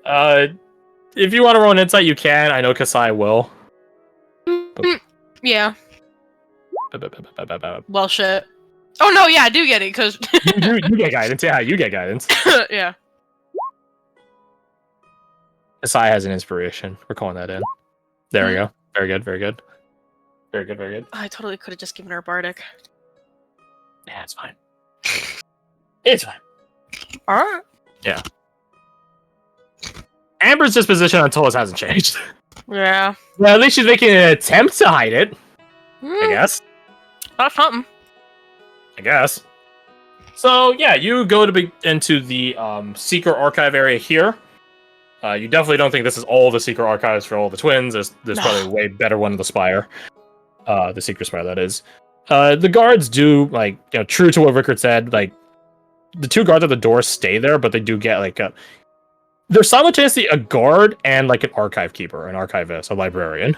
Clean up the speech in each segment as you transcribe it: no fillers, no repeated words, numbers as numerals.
Uh, if you want to roll an insight, you can. I know Kasai will. Yeah. Well, shit. Oh no, yeah, I do get it because you get guidance. Yeah, you get guidance. yeah. Kasai has an inspiration. We're calling that in. There we go. Very good. Very good. Very good. Very good. I totally could have just given her Bardic. Yeah, it's fine. It's fine. All right. Yeah. Amber's disposition on Tolas hasn't changed. Yeah. Well, at least she's making an attempt to hide it. I guess. That's something. I guess. So yeah, you go to into the secret archive area here. You definitely don't think this is all the secret archives for all the twins. There's probably a way better one in the spire. The secret spire, that is. The guards do, like, true to what Rickard said, like, the two guards at the door stay there, but they do get, like, they're simultaneously a guard and, like, an archive keeper, an archivist, a librarian.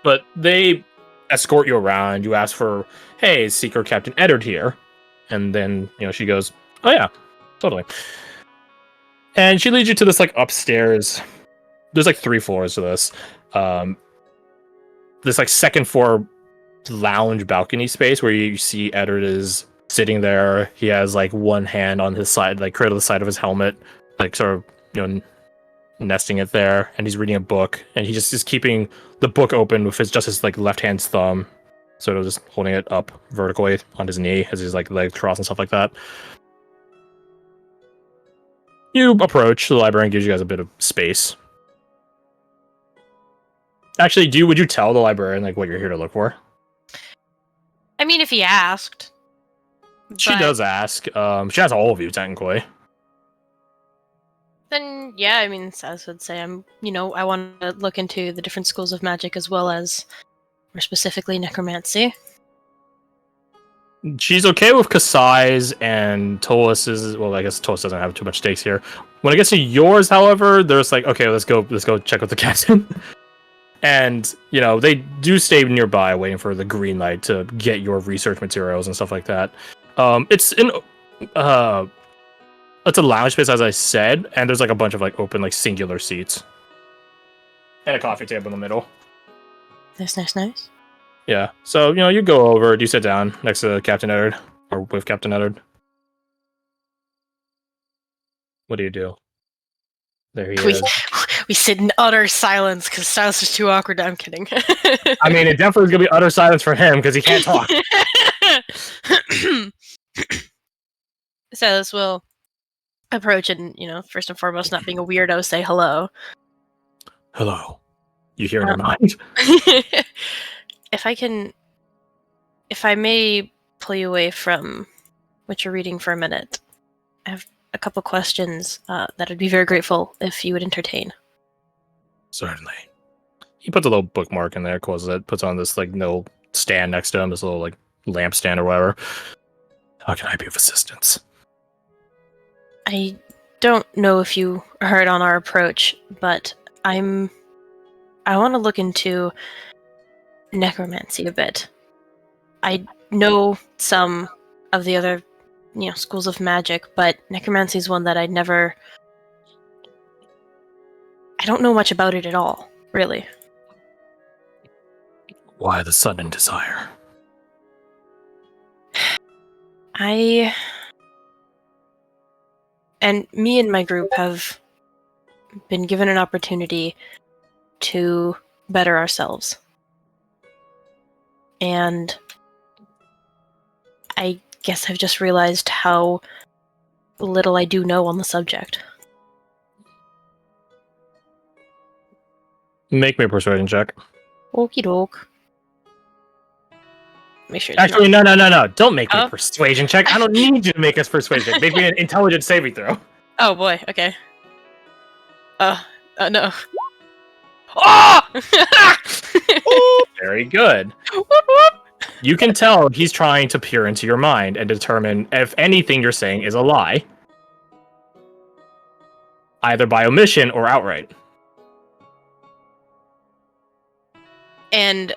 But they escort you around. You ask for, hey, is Secret Captain Eddard here? And then, she goes, oh yeah, totally. And she leads you to this, like, upstairs. There's, like, 3 floors to this. This, like, second floor lounge balcony space where you see Eddard is sitting there. He has, like, one hand on his side, like, cradle to the side of his helmet, like, sort of, nesting it there. And he's reading a book. And he just is keeping the book open with his like, left hand's thumb. Sort of just holding it up vertically on his knee as his, like, legs crossed and stuff like that. You approach. The librarian gives you guys a bit of space. Actually, would you tell the librarian, like, what you're here to look for? I mean, if he asked. She does ask. She asks all of you, technically. Then, yeah, I mean, Saz would say, I want to look into the different schools of magic as well as, more specifically, necromancy. She's okay with Kasai's and Tolas's. Well, I guess Tolas doesn't have too much stakes here. When it gets to yours, however, there's like, okay, let's go check with the captain. And, they do stay nearby waiting for the green light to get your research materials and stuff like that. It's a lounge space, as I said, and there's like a bunch of like open, like singular seats. And a coffee table in the middle. Nice. Yeah. So, you go over, do you sit down next to Captain Eddard? Or with Captain Eddard? What do you do? There he is. We sit in utter silence because silence is too awkward. I'm kidding. I mean, it definitely is going to be utter silence for him because he can't talk. Silas will approach and, first and foremost, not being a weirdo, say hello. Hello. You hear in your mind? If I may pull you away from what you're reading for a minute, I have a couple questions that I'd be very grateful if you would entertain. Certainly. He puts a little bookmark in there, closes it, puts on this, like, little stand next to him, this little, like, lamp stand or whatever. How can I be of assistance? I don't know if you heard on our approach, but I want to look into necromancy a bit. I know some of the other, schools of magic, but necromancy is one that I don't know much about it at all, really. Why the sudden desire? And me and my group have been given an opportunity to better ourselves. And I guess I've just realized how little I do know on the subject. Make me a persuasion check. Okie doke. Make sure. Actually, no. Don't make me a persuasion check. I don't need you to make us persuasion. Make me an intelligence saving throw. Oh boy. Okay. No. Oh! Very good. You can tell he's trying to peer into your mind and determine if anything you're saying is a lie. Either by omission or outright. And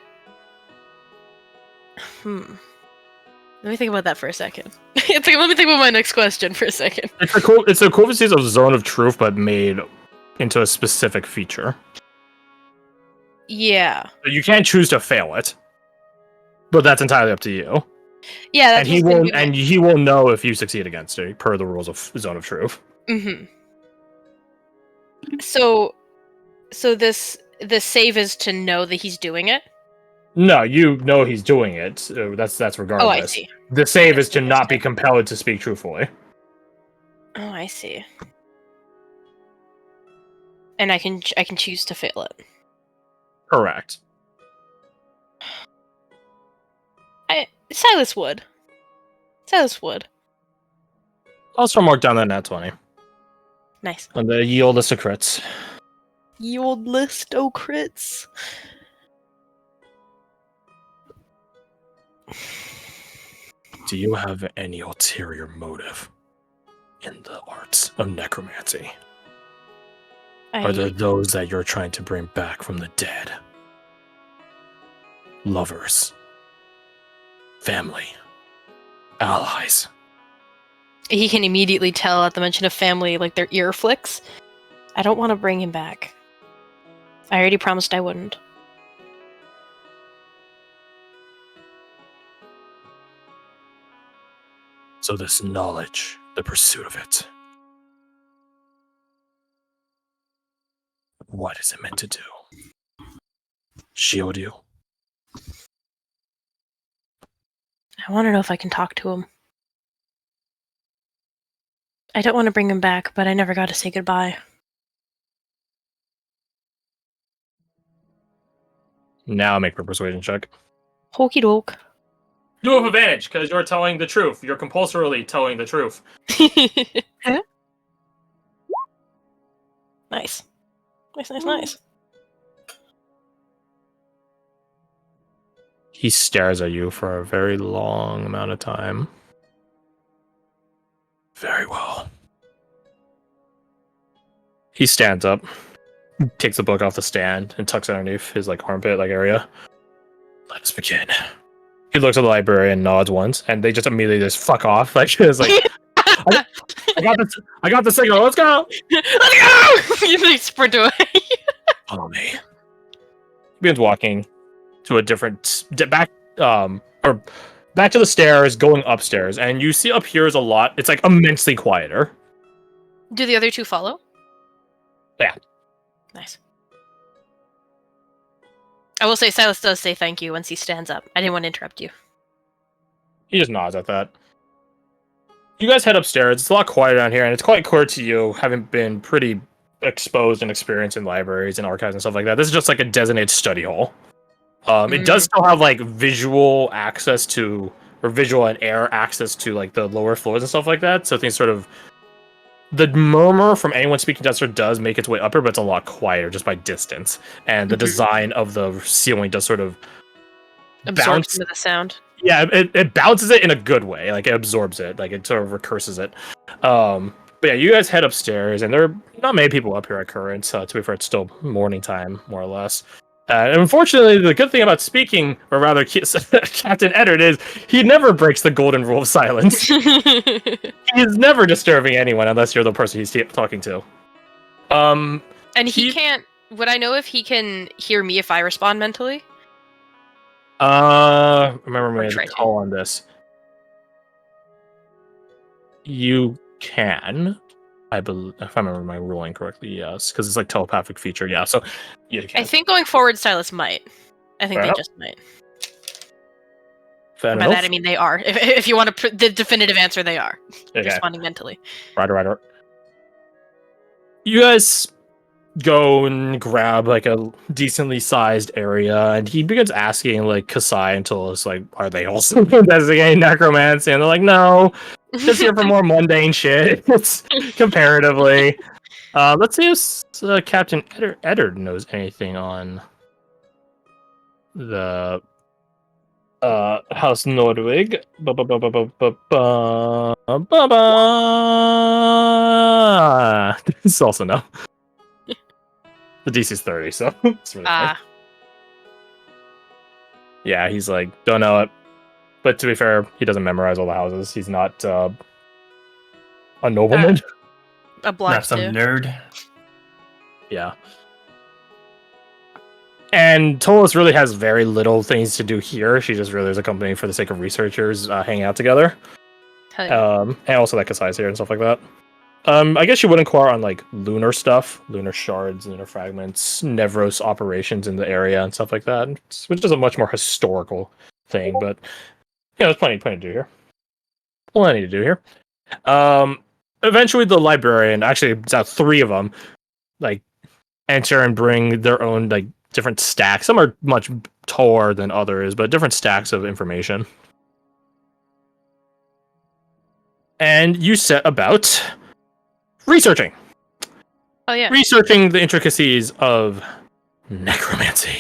Let me think about that for a second. Let me think about my next question for a second. It's the equivalencies of Zone of Truth, but made into a specific feature. Yeah. You can't choose to fail it, but that's entirely up to you. Yeah, and he will know if you succeed against it per the rules of Zone of Truth. Mm-hmm. So this save is to know that he's doing it. No, you know he's doing it. That's regardless. Oh, I see. The save is to not be compelled to speak truthfully. Oh, I see. And I can choose to fail it. Correct. Silas would. Also mark down that nat 20. Nice. On the yield list of crits. Yield list o crits. Do you have any ulterior motive in the arts of necromancy? Are there those that you're trying to bring back from the dead? Lovers? Family? Allies? He can immediately tell at the mention of family, like their ear flicks. I don't want to bring him back. I already promised I wouldn't. So this knowledge, the pursuit of it, what is it meant to do? Shield you? I want to know if I can talk to him. I don't want to bring him back, but I never got to say goodbye. Now make a persuasion check. Hokey doke. You have advantage because you're telling the truth. You're compulsorily telling the truth. Huh? Nice. Nice. He stares at you for a very long amount of time. Very well. He stands up, takes the book off the stand, and tucks it underneath his armpit area. Let us begin. He looks at the librarian and nods once, and they just immediately just fuck off. It's like I got the signal. Let's go. Let's go. You sprint away. Follow me. He begins walking to a different back to the stairs, going upstairs, and you see up here is a lot. It's immensely quieter. Do the other two follow? Yeah. Nice. I will say Silas does say thank you once he stands up. I didn't want to interrupt you. He just nods at that. You guys head upstairs. It's a lot quieter down here, and it's quite clear to you, having been pretty exposed and experienced in libraries and archives and stuff like that. This is just a designated study hall. It does still have visual access to, or visual and air access to the lower floors and stuff like that. So things sort of, the murmur from anyone speaking downstairs does make its way upper, but it's a lot quieter just by distance. And the design of the ceiling does sort of absorbs some of the sound. Yeah, it bounces it in a good way. It absorbs it. It sort of recurses it. But yeah, you guys head upstairs, and there are not many people up here at current. To be fair, it's still morning time, more or less. And unfortunately, the good thing about speaking, or rather, Captain Eddard, is he never breaks the golden rule of silence. He's never disturbing anyone unless you're the person he's talking to. And he can't. Would I know if he can hear me if I respond mentally? Remember my call on this. You can. I believe, if I remember my ruling correctly, yes, because it's telepathic feature. Yeah, so you can. I think going forward, Silas might. I think they just might. Fair By enough. that I mean they are. If you want the definitive answer, they are Okay. responding mentally. Right. You guys go and grab a decently sized area, and he begins asking Kasai until it's are they also designated necromancy? And they're like, no. Just here for more mundane shit. It's comparatively. Let's see if Captain Eddard knows anything on the House Nordwig. This is also no. The DC's 30, so it's really fine. Yeah, he's don't know it. But to be fair, he doesn't memorize all the houses. He's not a nobleman. Obliged Not some to. nerd. Yeah. And Tolos really has very little things to do here. She just really is a company for the sake of researchers hanging out together. Hell yeah. And also like Kasai's here and stuff like that. I guess you would inquire on like lunar stuff, lunar shards, lunar fragments, Nevros operations in the area and stuff like that, which is a much more historical thing. But there's plenty to do here. Plenty to do here. Eventually, the librarian, actually, it's out 3 of them, like enter and bring their own like different stacks. Some are much taller than others, but different stacks of information. And you set about researching. Oh yeah. Researching the intricacies of necromancy.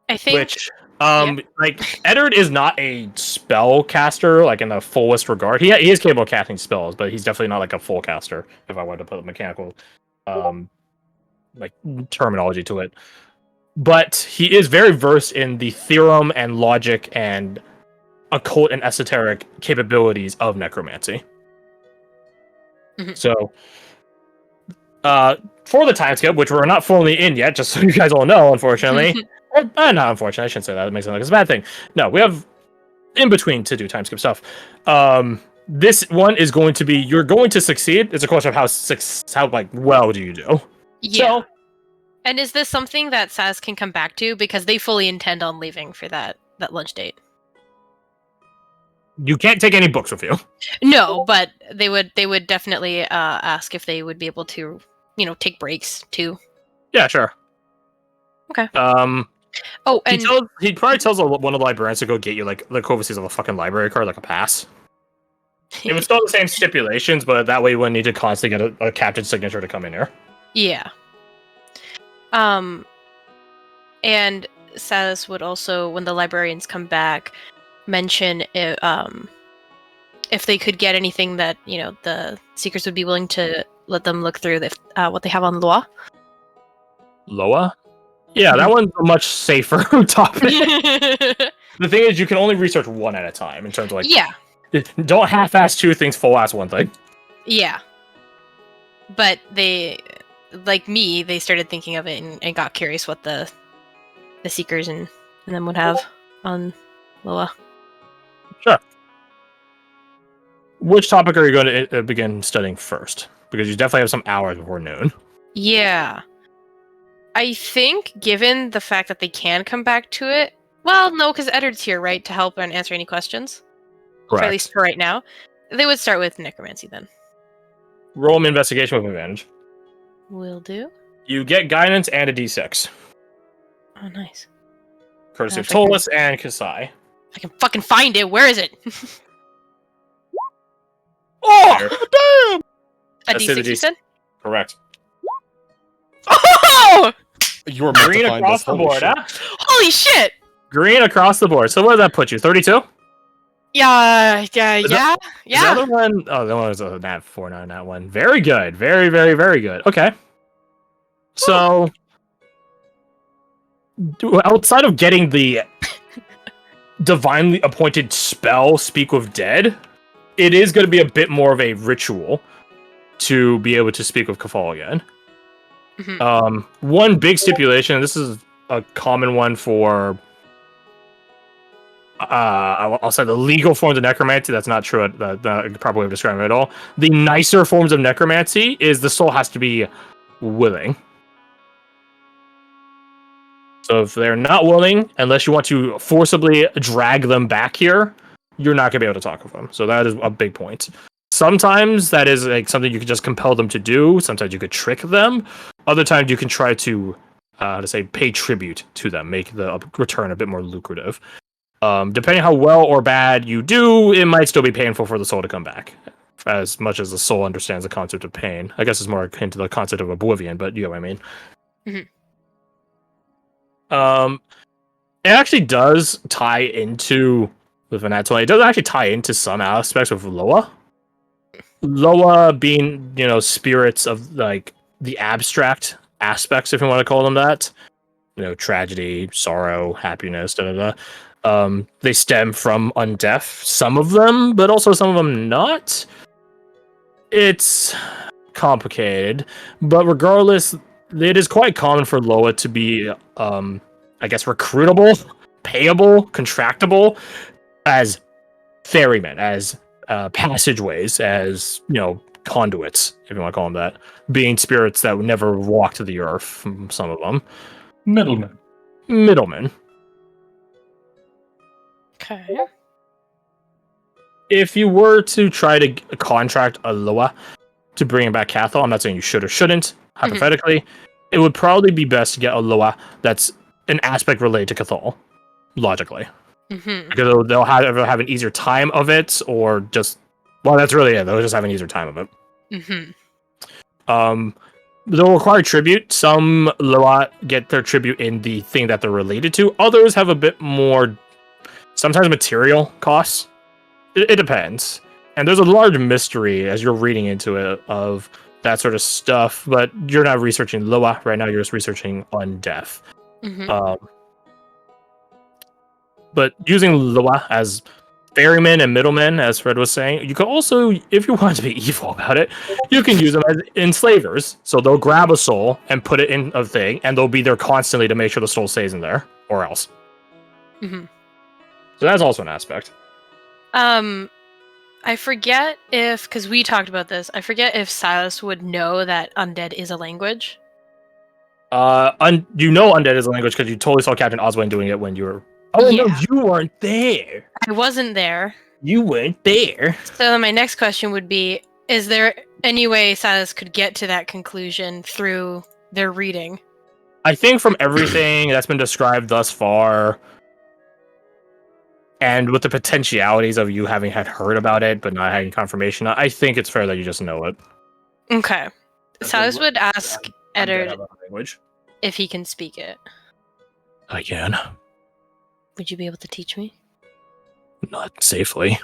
I think Which, like, Eddard is not a spell caster, like in the fullest regard. He is capable of casting spells, but he's definitely not like a full caster. If I wanted to put a mechanical, like terminology to it, but he is very versed in the theorem and logic and occult and esoteric capabilities of necromancy. Mhm. So, for the time skip, which we're not fully in yet, just so you guys all know, unfortunately. Not unfortunately, I shouldn't say that. That makes it sound like it's a bad thing. No, we have in between to do time skip stuff. This one is going to be, you're going to succeed. It's a question of how like well do you do. Yeah. So, And is this something that Saz can come back to because they fully intend on leaving for that lunch date? you can't take any books with you. No, but they would definitely ask if they would be able to, take breaks too. Yeah, sure. Okay. Oh, and he probably tells one of the librarians to go get you like the oversees of a fucking library card, like a pass. It would still have the same stipulations, but that way you wouldn't need to constantly get a captain's signature to come in here. Yeah. And Saz would also, when the librarians come back, mention if they could get anything that the Seekers would be willing to let them look through what they have on Loa. Loa? Yeah, that one's a much safer topic. The thing is, you can only research one at a time in terms of like. Yeah. Don't half-ass 2 things, full-ass 1 thing. Yeah. But they, like me, they started thinking of it and got curious what the Seekers and them would have on Loa. Sure. Which topic are you going to begin studying first? Because you definitely have some hours before noon. Yeah. I think, given the fact that they can come back to it, well, no, because Eddard's here, right, to help and answer any questions. Correct. Or at least for right now. They would start with necromancy then. Roll an investigation with advantage. Will do. You get guidance and a d6. Oh, nice. Courtesy of If I can- Tolas and Kasai. I can fucking find it. Where is it? Oh, A Let's say the D6, you said? correct. Oh! You were meant Green to find across this. the Holy board, shit. huh? Holy shit! Green across the board. So what does that put you? 32? Yeah. Is the other one? Oh, the one was a nat 4, not a nat 1. Very good. Very, very, very good. Okay. So, outside of getting the divinely appointed spell, Speak with Dead, it is going to be a bit more of a ritual to be able to speak with Kafal again. Mhm. One big stipulation, this is a common one for I'll say the legal forms of necromancy. That's not true. The proper way of describing it at all. The nicer forms of necromancy is the soul has to be willing. So if they're not willing, unless you want to forcibly drag them back here, you're not going to be able to talk with them. So that is a big point. Sometimes that is like something you could just compel them to do. Sometimes you could trick them. Other times you can try to pay tribute to them, make the return a bit more lucrative. Depending how well or bad you do, it might still be painful for the soul to come back. As much as the soul understands the concept of pain. I guess it's more akin to the concept of oblivion, but you know what I mean. Mhm. It actually does tie into, with an it does actually tie into some aspects of Loa. Loa being, spirits of, like, the abstract aspects, if you want to call them that. Tragedy, sorrow, happiness, they stem from undeaf. Some of them, but also some of them not. It's complicated, but regardless, it is quite common for Loa to be, I guess, recruitable, payable, contractable as ferrymen, as passageways, as conduits, if you want to call them that, being spirits that would never walk to the earth. Some of them, middlemen. Okay. If you were to try to contract a Loa to bring back Cathal, I'm not saying you should or shouldn't. Hypothetically, it would probably be best to get a Loa that's an aspect related to Cathal, logically, because they'll have an easier time of it, or just that's really it. They'll just have an easier time of it. They'll require tribute. Some Loa get their tribute in the thing that they're related to. Others have a bit more, sometimes material costs. It depends. And there's a large mystery as you're reading into it of that sort of stuff, but you're not researching Loa right now, you're just researching Undeath. But using Loa as ferrymen and middlemen, as Fred was saying, you can also, if you want to be evil about it, you can use them as enslavers. So they'll grab a soul and put it in a thing, and they'll be there constantly to make sure the soul stays in there, or else. So that's also an aspect. I forget if, because we talked about this, I forget if Silas would know that undead is a language. You know undead is a language because you totally saw Captain Oswald doing it when you were... Oh, yeah. No, you weren't there. I wasn't there. You weren't there. So my next question would be, is there any way Silas could get to that conclusion through their reading? I think from everything that's been described thus far, and with the potentialities of you having had heard about it, but not having confirmation, I think it's fair that you just know it. Okay. Silas would ask Eddard if he can speak it. I can. Would you be able to teach me? Not safely.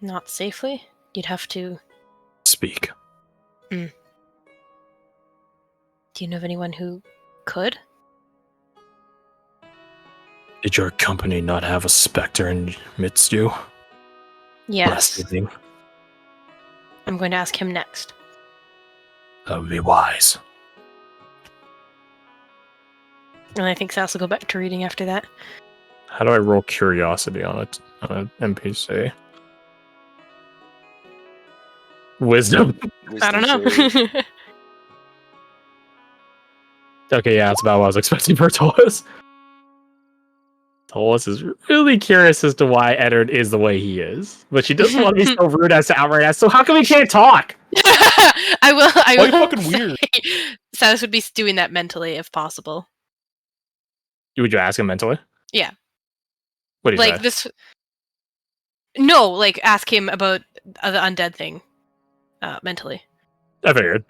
Not safely? You'd have to... speak. Do you know of anyone who could? Did your company not have a specter in midst you? Yes. I'm going to ask him next. That would be wise. And I think Silas will go back to reading after that. How do I roll curiosity on an NPC? Wisdom. I don't know. Okay, yeah, that's about what I was expecting for Tolas. Tolas is really curious as to why Eddard is the way he is, but she doesn't want to be so rude as to outright ask, so how come we can't talk? I will. Why are you fucking weird? Silas would be doing that mentally if possible. Would you ask him mentally? Yeah. What do you like say? this? No, like ask him about the undead thing. Mentally. I figured.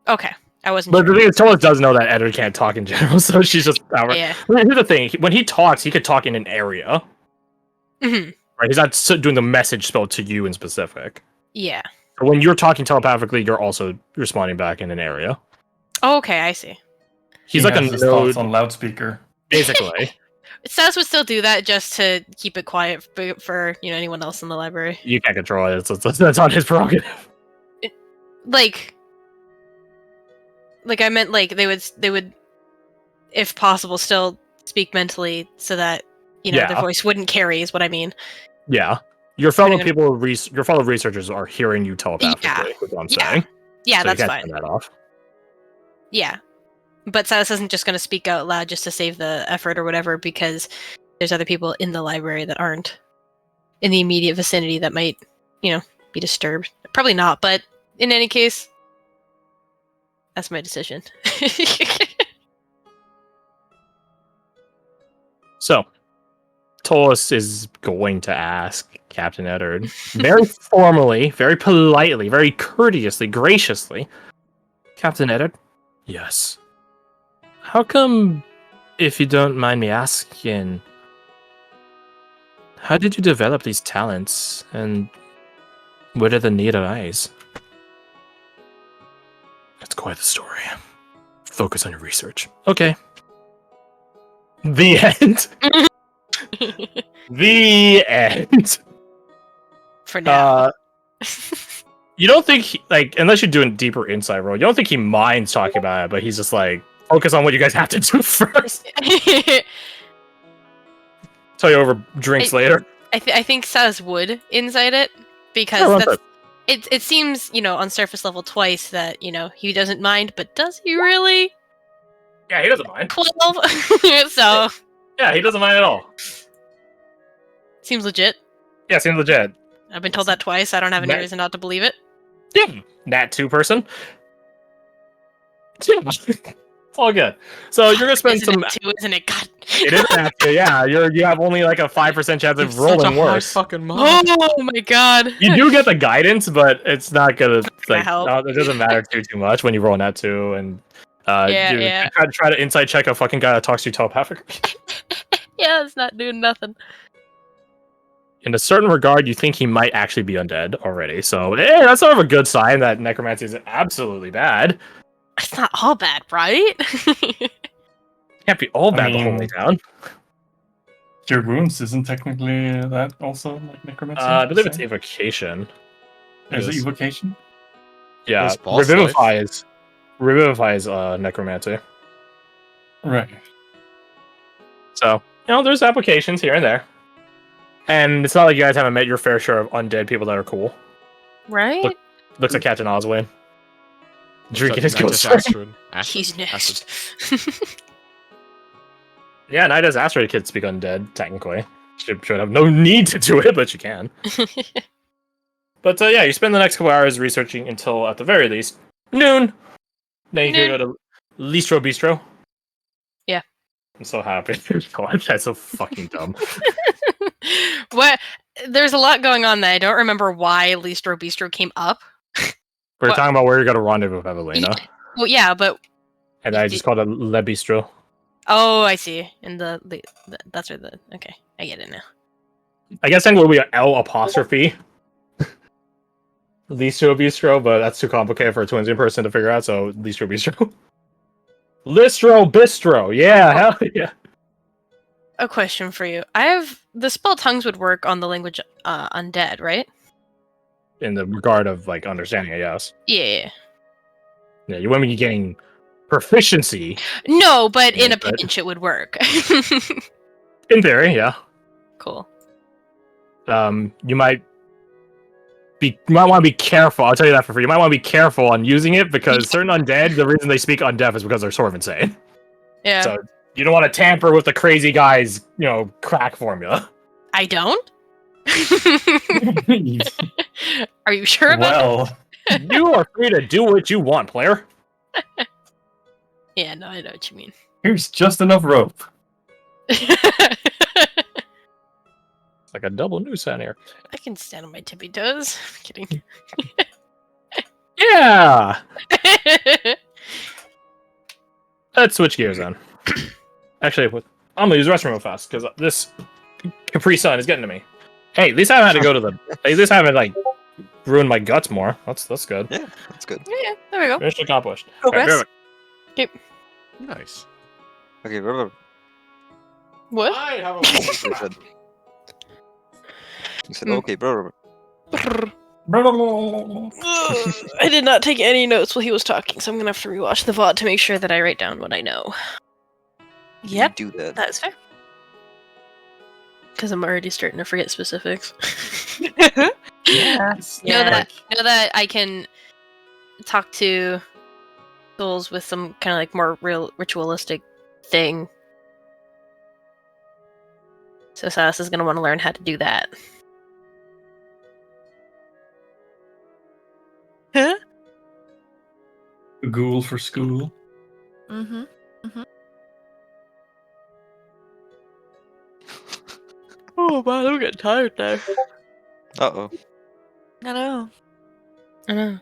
Okay, I wasn't. But sure. the thing is, Tolas does know that Eddard can't talk in general, so she's just outright. Yeah. Here's the thing: when he talks, he could talk in an area. Right? He's not doing the message spell to you in specific. Yeah. But when you're talking telepathically, you're also responding back in an area. Oh, okay, I see. He's like a his thoughts on loudspeaker. Basically. Silas would still do that just to keep it quiet for anyone else in the library. You can't control it. That's on his prerogative. Like I meant like they would, if possible, still speak mentally so that their voice wouldn't carry. Is what I mean. Yeah, your fellow your fellow researchers are hearing you telepathically. Is what I'm saying. Yeah, so that's you can't fine. turn that off. Yeah, but Silas isn't just going to speak out loud just to save the effort or whatever, because there's other people in the library that aren't in the immediate vicinity that might, be disturbed. Probably not, but in any case, that's my decision. So, Tolas is going to ask Captain Eddard very formally, very politely, very courteously, graciously, Captain Eddard? Yes. How come, if you don't mind me asking, how did you develop these talents, and where did the need arise? It's quite the story. focus on your research. Okay. The end. The end. For now. You don't think unless you're doing deeper insight roll, you don't think he minds talking about it, but he's just like, focus on what you guys have to do first. Tell you over drinks later. I think Saz would insight it because it seems, on surface level twice that, he doesn't mind, but does he really? Yeah, he doesn't mind. 12. So yeah, he doesn't mind at all. Seems legit. Yeah, seems legit. I've been told that twice. I don't have any reason not to believe it. Yeah, Nat 2 person. Yeah. All good. So you're gonna spend some. Isn't it? God. It is Nat 2. Yeah, you have only like a 5% chance of rolling worse. Fucking oh my god. You do get the guidance, but it's not gonna help. it doesn't matter too much when you roll Nat 2 and try to insight check a fucking guy that talks to you telepathically. Yeah, it's not doing nothing. In a certain regard, you think he might actually be undead already. So, that's sort of a good sign that necromancy is absolutely bad. It's not all bad, right? Can't be all bad the whole way down. Cure wounds isn't technically that also like necromancy? I believe it's evocation. Is it evocation? Yeah, revivify is necromancy. Right. So, there's applications here and there. And it's not like you guys haven't met your fair share of undead people that are cool. Right? Looks like Captain Oswald. Drinking his ghost. He's next. Yeah, Nida's asteroid could speak undead, technically. Should have no need to do it, but you can. But you spend the next couple hours researching until, at the very least, noon. Then you can go to Listro Bistro. Yeah. I'm so happy. God, that's so fucking dumb. What? There's a lot going on there. I don't remember why Listro Bistro came up. We're talking about where you're going to rendezvous with Evelina. Well, yeah, but... And I just called it Le Bistro. Oh, I see. And that's where okay, I get it now. I guess then will be an L apostrophe. Listro Bistro, but that's too complicated for a Twinsian person to figure out, so Listro Bistro. Listro Bistro, yeah, hell yeah. A question for you. The spell tongues would work on the language undead, right? In the regard of understanding it, yes. Yeah. Yeah, you wouldn't be getting proficiency. No, but in a pinch it would work. In theory, yeah. Cool. You might want to be careful. I'll tell you that for free. You might want to be careful on using it because certain undead, the reason they speak undeaf is because they're sort of insane. Yeah. So you don't want to tamper with the crazy guy's, crack formula. I don't? Are you sure about that? You are free to do what you want, player. Yeah, no, I know what you mean. Here's just enough rope. It's like a double noose on here. I can stand on my tippy toes. I'm kidding. Yeah! Let's switch gears then. Actually, I'm gonna use the restroom real fast because this Capri Sun is getting to me. Hey, at least I haven't had to go to the. At least I haven't ruined my guts more. That's good. Yeah, that's good. Yeah, there we go. Mission accomplished. Progress. Okay, nice. Okay, what? I have a. You said okay, bro. I did not take any notes while he was talking, so I'm gonna have to rewatch the VOD to make sure that I write down what I know. Yep, do that. That's fair. Because I'm already starting to forget specifics. Yeah. Know that I can talk to souls with some kind of more real ritualistic thing. So Sass is gonna want to learn how to do that. Huh? Ghoul for school. Mm-hmm. Mm-hmm. Oh man, I'm getting tired now. Uh-oh. I know. I know.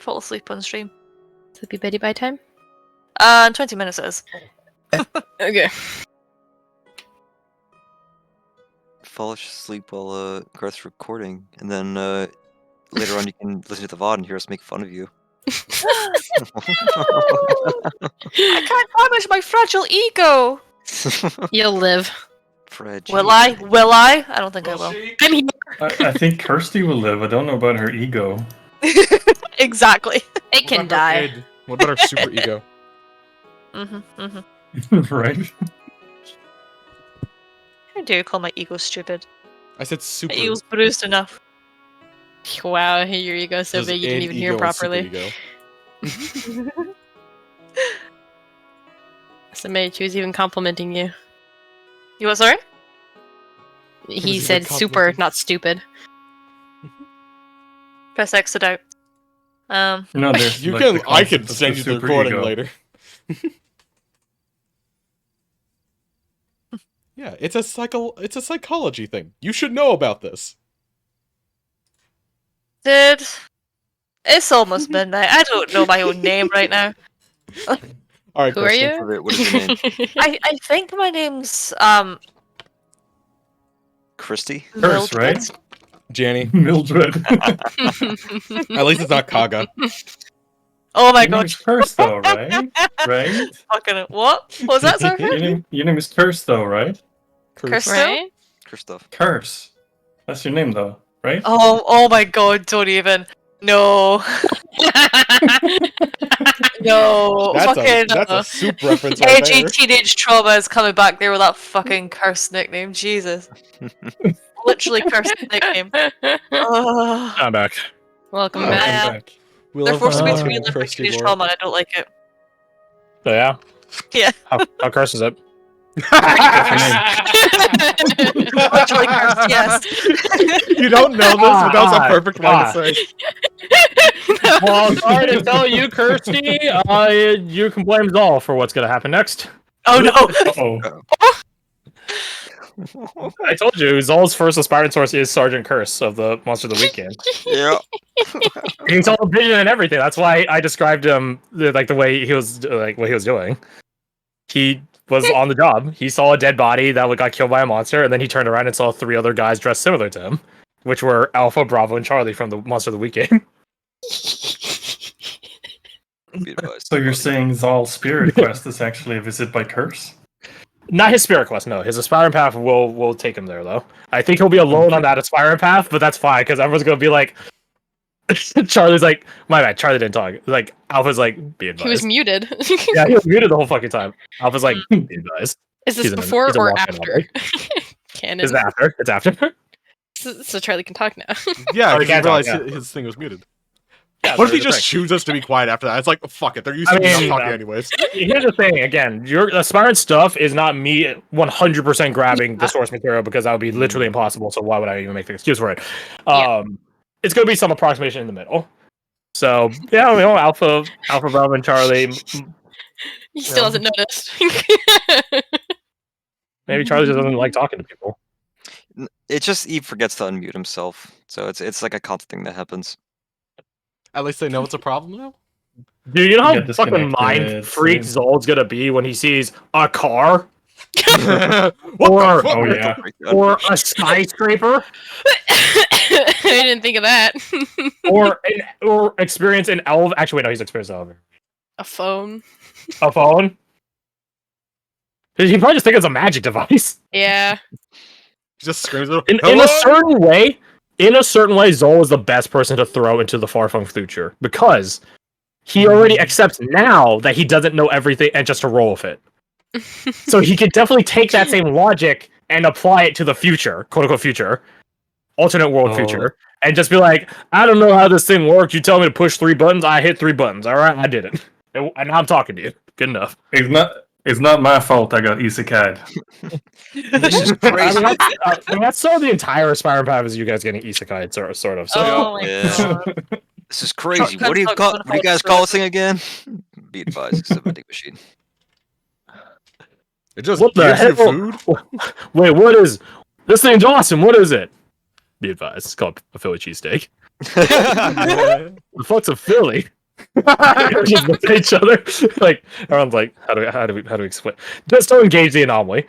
Fall asleep on stream. Does it be beddy by time? 20 minutes is. Okay. Fall asleep while Garth's recording, and then later on you can listen to the VOD and hear us make fun of you. I can't manage my fragile ego. You'll live. Fragile. Will I? Will I? I don't think I will. I'm here. I think Kirsty will live. I don't know about her ego. Exactly. It can die. What about our super ego? Right? How dare you call my ego stupid? I said super. My ego's bruised enough. Wow, your ego's so There's big you an didn't even hear ego and super properly. ego. Somebody, she was even complimenting you. You what, sorry? He even said super, complimenting? not stupid. Press X it out. No, there's You like, can. the I concept can of send the you the super recording ego. later. Yeah, it's a psychology thing. You should know about this. Dude, it's almost midnight. I don't know my own name right now. All right, Who are Kristen. you? What is your name? I think my name's Christy? Curse, Mildred? right? Janny. Mildred. At least it's not Kaga. Oh my Your name god. is Curse, though, right? Right? Fucking what? What was that, sorry? Your name is Curse, though, right? Kirsten? Right? Christoph. Curse. That's your name, though, right? Oh my god, don't even. No. No. That's a soup reference right edgy there. teenage trauma is coming back there with that fucking cursed nickname. Jesus. Literally cursed nickname. Ugh. I'm back. Welcome Oh, back. Yeah. back. We They're love forcing me to fucking relive my Kirsty teenage lore. trauma and I don't like it. So yeah. Yeah. How cursed is it? Literally cursed, yes. You don't know this, but that was a perfect way to say. Well, sorry to tell you, Kirsty. You can blame Zol for what's gonna happen next. Oh no. Uh-oh. I told you, Zol's first aspiring source is Sergeant Curse of the Monster of the Weekend. Yeah. He saw the vision and everything. That's why I described him like the way he was, like what he was doing. He was on the job. He saw a dead body that got killed by a monster, and then he turned around and saw 3 other guys dressed similar to him, which were Alpha, Bravo, and Charlie from the Monster of the Weekend. So you're saying Zal's spirit quest is actually a visit by Curse? Not his spirit quest, no. His aspiring path will take him there, though. I think he'll be alone on that aspiring path, but that's fine, because everyone's gonna be like... Charlie's like, my bad, Charlie didn't talk. Like, Alpha's like, be advised. He was muted. Yeah, he was muted the whole fucking time. Alpha's like, be advised. Is this He's before he's a or walk-in after? already. Canon. It's after. It's after. So Charlie can talk now. Yeah, Oh, I he can't talk, realized yeah. his thing was muted. Yeah, What if he that's just chooses to be quiet after that? It's like, fuck it, they're used to me not talking anyways. Here's the thing, again, your aspirant stuff is not me 100% grabbing the source material because that would be literally impossible, so why would I even make the excuse for it? It's going to be some approximation in the middle. So, yeah, you know, Alpha, Bravo, and Charlie. He still hasn't noticed. Maybe Charlie just doesn't like talking to people. It's just he forgets to unmute himself. So it's like a constant thing that happens. At least they know it's a problem now. Dude, you know how Get fucking disconnected, mind freaked so- Zol's going to be when he sees a car? What Or- the fuck? Oh, yeah. Or a skyscraper? I didn't think of that. or experience an elevator? Actually, wait, no, he's experienced an elevator. A phone. A phone? He probably just think it's a magic device. Yeah. Just screams. In a certain way, Zol is the best person to throw into the far-flung future because he already accepts now that he doesn't know everything and just to roll with it. So he could definitely take that same logic and apply it to the future, quote-unquote future, alternate world future, and just be like, I don't know how this thing works. You tell me to push 3 buttons, I hit 3 buttons. All right, I did it. And now I'm talking to you. Good enough. It's not my fault I got isekai'd. This is I crazy. mean, that's so the entire aspiring path is you guys getting isekai, sort of. So Oh my Yeah. god. This is crazy. What do you guys call this thing again? Be advised, it's a vending machine. It just What the gives you hell? food. Wait, what is this thing's awesome? What is it? Be advised, it's called a Philly cheesesteak. The fuck's a Philly? Just look at each other like everyone's like, how do we explain? Just don't engage the anomaly.